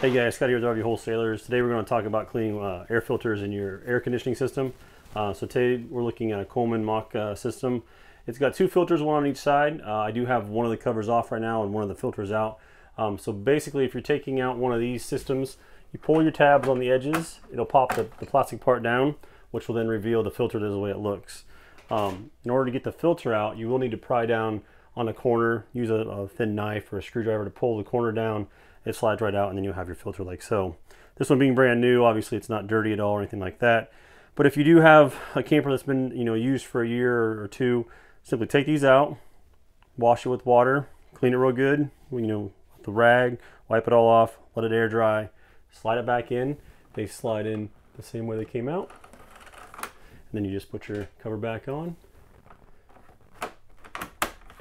Hey guys, Scott here with RV Wholesalers. Today we're going to talk about cleaning air filters in your air conditioning system. So today we're looking at a Coleman Mach system. It's got two filters, one on each side. I do have one of the covers off right now and one of the filters out. So basically, if you're taking out one of these systems, you pull your tabs on the edges, it'll pop the plastic part down, which will then reveal the filter the way it looks. In order to get the filter out, you will need to pry down on a corner, use a thin knife or a screwdriver to pull the corner down. It slides right out and then you'll have your filter like so. This one being brand new, obviously it's not dirty at all or anything like that. But if you do have a camper that's been used for a year or two, simply take these out, wash it with water, clean it real good, with the rag, wipe it all off, let it air dry, slide it back in. They slide in the same way they came out. And then you just put your cover back on and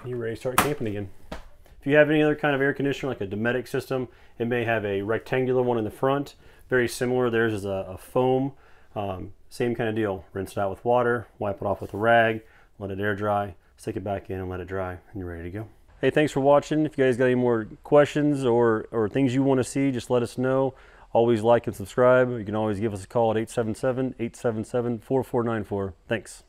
you're ready to start camping again. If you have any other kind of air conditioner like a Dometic system, it may have a rectangular one in the front. Very similar. Theirs is a foam. Same kind of deal. Rinse it out with water, wipe it off with a rag, let it air dry, stick it back in and let it dry, and you're ready to go. Hey, thanks for watching. If you guys got any more questions or things you want to see, just let us know. Always like and subscribe. You can always give us a call at 877-877-4494. Thanks.